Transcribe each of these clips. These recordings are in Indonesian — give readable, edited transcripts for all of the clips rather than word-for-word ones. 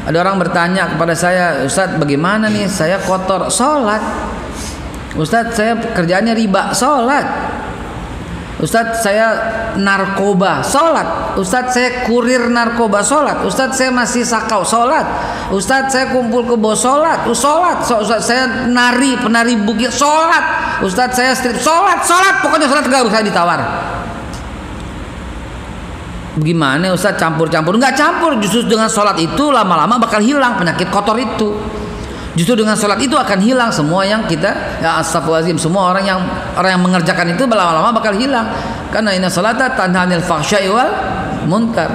Ada orang bertanya kepada saya, Ustadz bagaimana nih saya kotor? Sholat. Ustadz saya kerjaannya riba. Sholat. Ustadz saya narkoba. Sholat. Ustadz saya kurir narkoba. Sholat. Ustadz saya masih sakau. Sholat. Ustadz saya kumpul kebo. Sholat. Sholat. Ustadz saya penari bukit. Sholat. Ustadz saya strip. Sholat. Pokoknya sholat gak usah ditawar. Bagaimana Ustadz campur-campur? Enggak campur, justru dengan sholat itu lama-lama bakal hilang penyakit kotor itu. Justru dengan sholat itu akan hilang semua yang kita, ya astagfirullahaladzim, semua orang yang mengerjakan itu lama-lama bakal hilang. Karena inna sholata tanha 'anil fahsya'i wal munkar.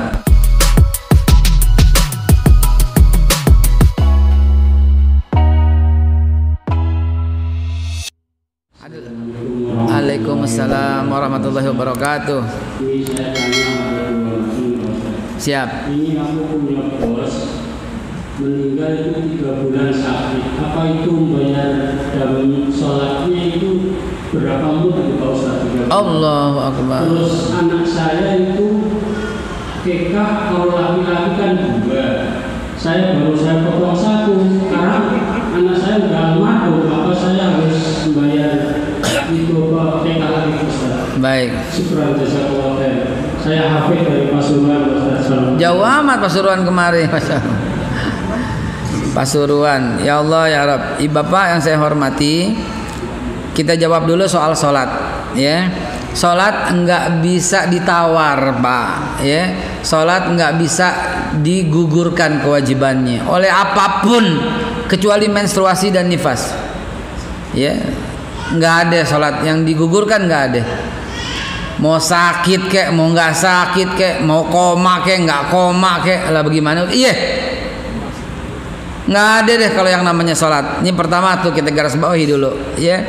Waalaikumsalam warahmatullahi wabarakatuh. Siap. Ini aku punya bos meninggal itu 3 bulan sakit. Apa itu membayar dalam sholatnya itu berapa mudah Pak Ustaz? Allahu Akbar. Terus anak saya itu kekah, kalau laki-laki kan 2. Saya potong 1. Sekarang anak saya udah madu. Apa saya harus membayar itu apa kekah lagi Ustaz? Baik. Syukran jazakallahu khair. Saya hafid dari Pasuruan Ustaz. Jauh amat Pasuruan kemarin. Pasuruan. Ya Allah ya Rabb. Bapak yang saya hormati, kita jawab dulu soal sholat, ya. Sholat enggak bisa ditawar, Pak, ya. Sholat enggak bisa digugurkan kewajibannya oleh apapun kecuali menstruasi dan nifas, ya. Enggak ada sholat yang digugurkan, enggak ada. Mau sakit kek, mau nggak sakit kek, mau koma kek, nggak koma kek, lah bagaimana? Iya, nggak ada deh kalau yang namanya sholat. Ini pertama tuh kita garis bawahi dulu, ya.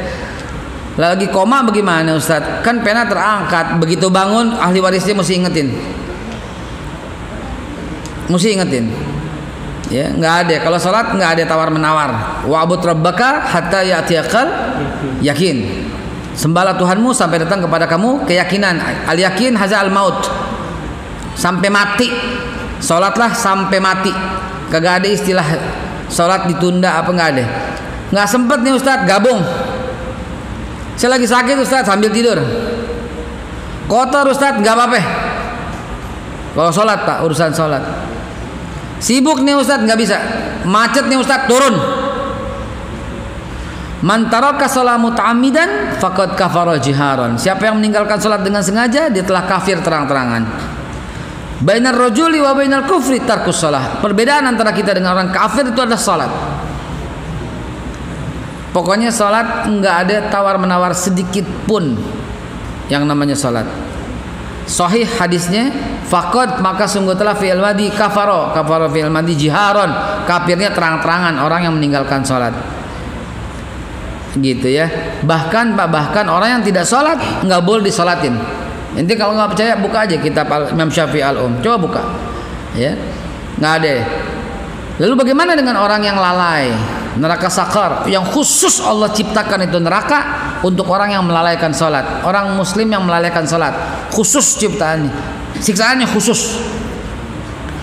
Lagi koma bagaimana Ustadz? Kan pena terangkat, begitu bangun ahli warisnya mesti ingetin, ya. Nggak ada kalau sholat, nggak ada tawar menawar. Wa'bud rabbaka hatta ya'tiyakal yakin. Sembahlah Tuhanmu sampai datang kepada kamu keyakinan. Al yakin haza al maut. Sampai mati. Salatlah sampai mati. Kagak ada istilah salat ditunda apa, nggak ada. Nggak sempet nih Ustadz gabung. Saya lagi sakit Ustadz sambil tidur. Kotor Ustadz, nggak apa-apa. Kalau salat Pak, urusan salat. Sibuk nih Ustadz, nggak bisa. Macet nih Ustadz, turun. Man taraka shalah muta'ammidan faqad kafara jiharan. Siapa yang meninggalkan salat dengan sengaja, dia telah kafir terang-terangan. Bainar rajuli wa bainal kufri tarkus shalah. Perbedaan antara kita dengan orang kafir itu adalah salat. Pokoknya salat enggak ada tawar-menawar sedikit pun yang namanya salat. Sahih hadisnya, faqad maka sungguh telah fi'il madi kafara fi'il madi jiharan. Kafirnya terang-terangan orang yang meninggalkan salat. Gitu ya. Bahkan orang yang tidak sholat nggak boleh disolatin. Nanti kalau nggak percaya buka aja kitab Imam Syafi'i Al-Um, coba buka, ya. Nggak ada. Lalu bagaimana dengan orang yang lalai, neraka sakar yang khusus Allah ciptakan itu neraka untuk orang yang melalaikan sholat, orang muslim yang melalaikan sholat, khusus ciptaannya, siksaannya khusus.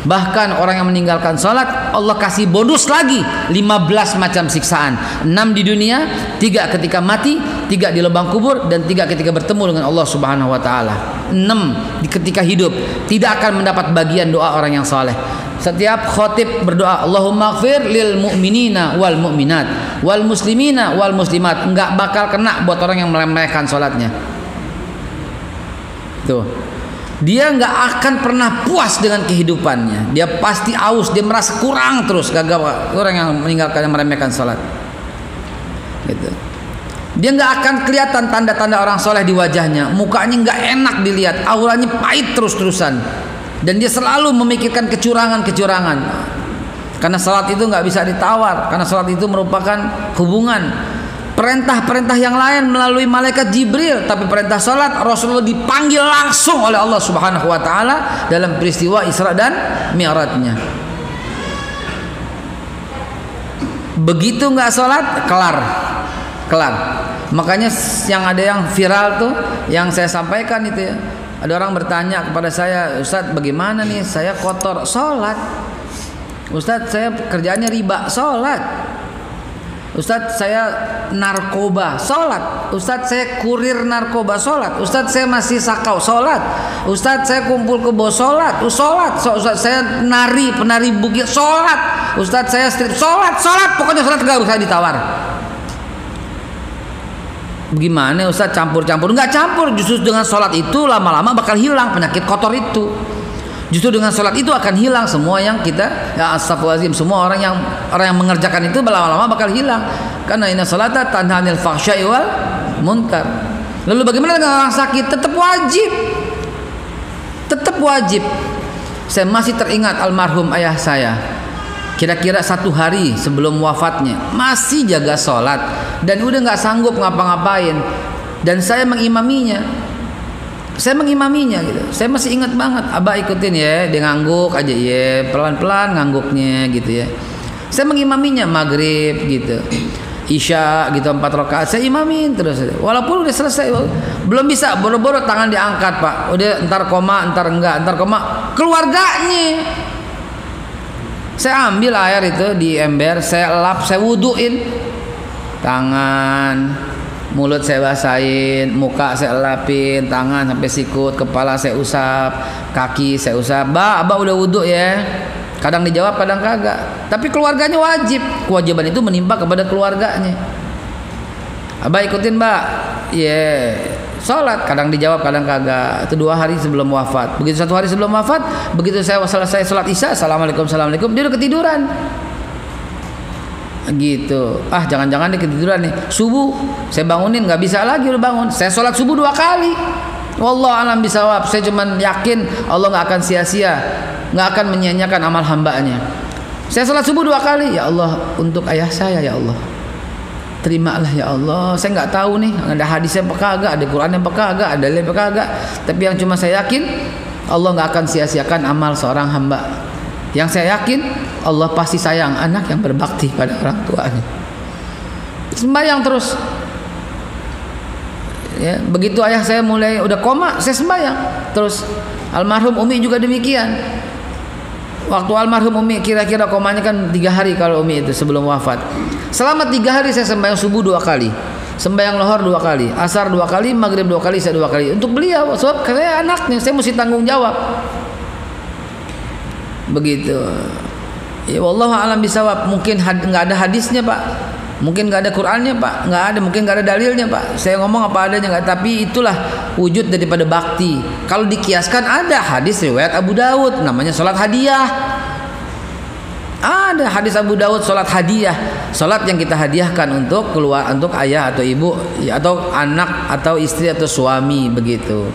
Bahkan orang yang meninggalkan sholat Allah kasih bonus lagi 15 macam siksaan. 6 di dunia, 3 ketika mati, 3 di lubang kubur, dan 3 ketika bertemu dengan Allah Subhanahu wa ta'ala. 6 ketika hidup. Tidak akan mendapat bagian doa orang yang saleh. Setiap khotib berdoa Allahumma ighfir lil mu'minina wal mu'minat wal muslimina wal muslimat, enggak bakal kena buat orang yang meremehkan sholatnya. Tuh. Dia nggak akan pernah puas dengan kehidupannya. Dia pasti aus. Dia merasa kurang terus. Gagal orang yang meninggalkan, yang meremehkan sholat. Gitu. Dia nggak akan kelihatan tanda-tanda orang soleh di wajahnya. Mukanya nggak enak dilihat. Auranya pahit terus-terusan. Dan dia selalu memikirkan kecurangan-kecurangan. Karena sholat itu nggak bisa ditawar. Karena sholat itu merupakan hubungan. Perintah-perintah yang lain melalui malaikat Jibril, tapi perintah salat Rasulullah dipanggil langsung oleh Allah Subhanahu wa taala dalam peristiwa Isra dan Mi'rajnya. Begitu nggak salat, kelar. Makanya yang ada yang viral tuh yang saya sampaikan itu ya. Ada orang bertanya kepada saya, Ustadz bagaimana nih saya kotor salat. Ustadz saya kerjaannya riba, sholat. Ustadz saya narkoba, sholat. Ustadz saya kurir narkoba, sholat. Ustadz saya masih sakau, sholat. Ustadz saya kumpul kebo, sholat. Ustadz saya penari bukit, sholat. Ustadz saya strip, sholat. Pokoknya sholat gak usah ditawar. Bagaimana Ustadz campur-campur? Nggak campur, justru dengan sholat itu lama-lama bakal hilang penyakit kotor itu. Justru dengan sholat itu akan hilang semua yang kita, ya astagfirullahaladzim, semua orang yang mengerjakan itu lama-lama bakal hilang. Karena inna sholata tanha 'anil fahsya'i wal munkar. Lalu bagaimana dengan orang sakit? Tetap wajib. Saya masih teringat almarhum ayah saya. Kira-kira 1 hari sebelum wafatnya masih jaga sholat dan udah nggak sanggup ngapa-ngapain, dan saya mengimaminya gitu. Saya masih ingat banget, abah ikutin ya, dia ngangguk aja ya, pelan-pelan ngangguknya gitu ya. Saya mengimaminya maghrib gitu, isya gitu 4 rakaat saya imamin terus. Walaupun udah selesai, belum bisa, boro-boro tangan diangkat pak, udah ntar koma, ntar enggak, ntar koma. Keluarganya saya ambil air itu di ember, saya lap, saya wuduin tangan, mulut saya basahin, muka saya lapin, tangan sampai sikut, kepala saya usap, kaki saya usap. Abah udah wudhu ya. Kadang dijawab, kadang kagak. Tapi keluarganya wajib. Kewajiban itu menimpa kepada keluarganya. Abah ikutin mbak, sholat. Kadang dijawab, kadang kagak. Itu 2 hari sebelum wafat. Begitu 1 hari sebelum wafat, begitu saya selesai sholat isya, assalamualaikum, dia udah ketiduran. Gitu. Jangan-jangan dia ketiduran nih. Subuh saya bangunin, nggak bisa lagi udah bangun. Saya sholat subuh 2 kali. Wallahu a'lam bishawab. Saya cuman yakin Allah nggak akan sia-sia, nggak akan menyia-nyiakan amal hambanya. Saya sholat subuh 2 kali. Ya Allah, untuk ayah saya ya Allah, terimalah ya Allah. Saya nggak tahu nih ada hadisnya apa kagak, ada Quran yang apa kagak, ada dalil apa kagak. Tapi yang cuma saya yakin, Allah nggak akan sia-siakan amal seorang hamba. Yang saya yakin, Allah pasti sayang anak yang berbakti pada orang tuanya. Sembahyang terus. Ya, begitu ayah saya mulai udah koma, saya sembahyang terus. Almarhum Umi juga demikian. Waktu almarhum Umi kira-kira komanya kan 3 hari kalau Umi itu sebelum wafat. Selama 3 hari saya sembahyang subuh 2 kali, sembahyang lohor 2 kali, asar 2 kali, maghrib 2 kali, saya 2 kali. Untuk beliau, sebab saya anaknya, saya mesti tanggung jawab. Begitu. Ya wallahu a'lam bishawab. Mungkin nggak ada hadisnya pak, mungkin nggak ada Qurannya pak, nggak ada, mungkin nggak ada dalilnya pak. Saya ngomong apa adanya nggak. Tapi itulah wujud daripada bakti. Kalau dikiaskan ada hadis riwayat Abu Dawud namanya sholat hadiah. Ada hadis Abu Dawud sholat hadiah, sholat yang kita hadiahkan untuk untuk ayah atau ibu atau anak atau istri atau suami begitu.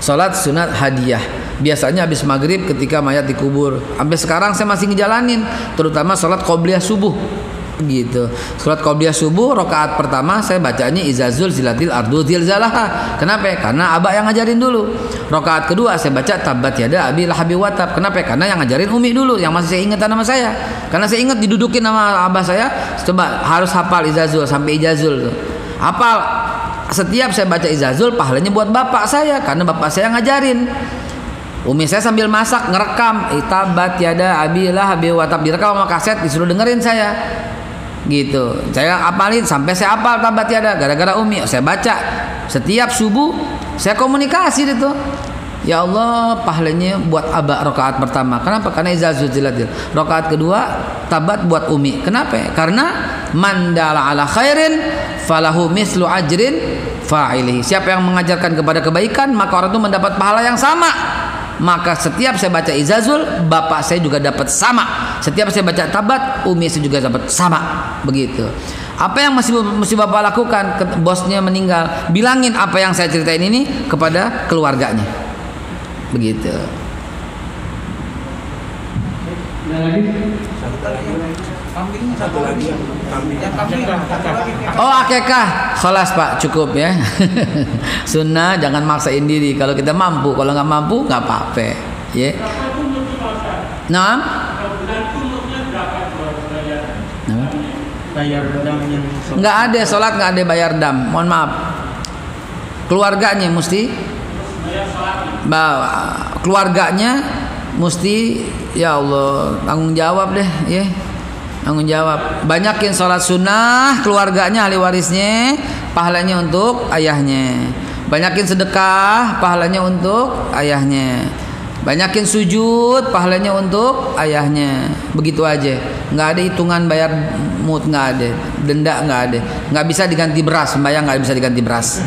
Sholat sunat hadiah. Biasanya habis maghrib ketika mayat dikubur. Sampai sekarang saya masih ngejalanin, terutama sholat qobliyah subuh gitu. Sholat qobliyah subuh rakaat pertama saya bacanya izazul zilatil ardu zilzalaha. Kenapa? Karena abah yang ngajarin dulu. Rakaat kedua saya baca tabat yada abi lahabi watab. Kenapa? Karena yang ngajarin Umi dulu, yang masih saya ingat nama saya. Karena saya ingat didudukin sama abah saya, coba harus hafal izazul sampai ijazul tuh. Hafal. Setiap saya baca izazul pahalanya buat bapak saya karena bapak saya ngajarin. Umi saya sambil masak ngerekam tabat yada abi lahabi watab, direkam sama kaset, disuruh dengerin saya. Gitu. Saya hafalin sampai saya hafal tabat yada gara-gara Umi. Saya baca setiap subuh, saya komunikasi itu. Ya Allah, pahalanya buat abah rakaat pertama. Kenapa? Karena izazul zilatil. Rakaat kedua tabat buat Umi. Kenapa? Karena mandala ala khairin falahu mislu ajrin fa'ilihi. Siapa yang mengajarkan kepada kebaikan, maka orang itu mendapat pahala yang sama. Maka setiap saya baca izazul, bapak saya juga dapat sama. Setiap saya baca tabat, Umi saya juga dapat sama. Begitu. Apa yang mesti bapak lakukan? Bosnya meninggal, bilangin apa yang saya ceritain ini kepada keluarganya. Begitu. Oh akekah, khalas pak, cukup ya. Sunnah, jangan maksain diri. Kalau kita mampu, kalau nggak mampu nggak apa-apa. Ya. Nah. Nggak ada sholat, nggak ada bayar dam. Mohon maaf. Keluarganya mesti. Keluarganya mesti ya Allah tanggung jawab deh ya. Tanggung jawab. Banyakin sholat sunnah keluarganya, ahli warisnya, pahalanya untuk ayahnya. Banyakin sedekah, pahalanya untuk ayahnya. Banyakin sujud, pahalanya untuk ayahnya. Begitu aja. Nggak ada hitungan bayar mut, nggak ada. Denda nggak ada. Nggak bisa diganti beras, sembahyang nggak bisa diganti beras.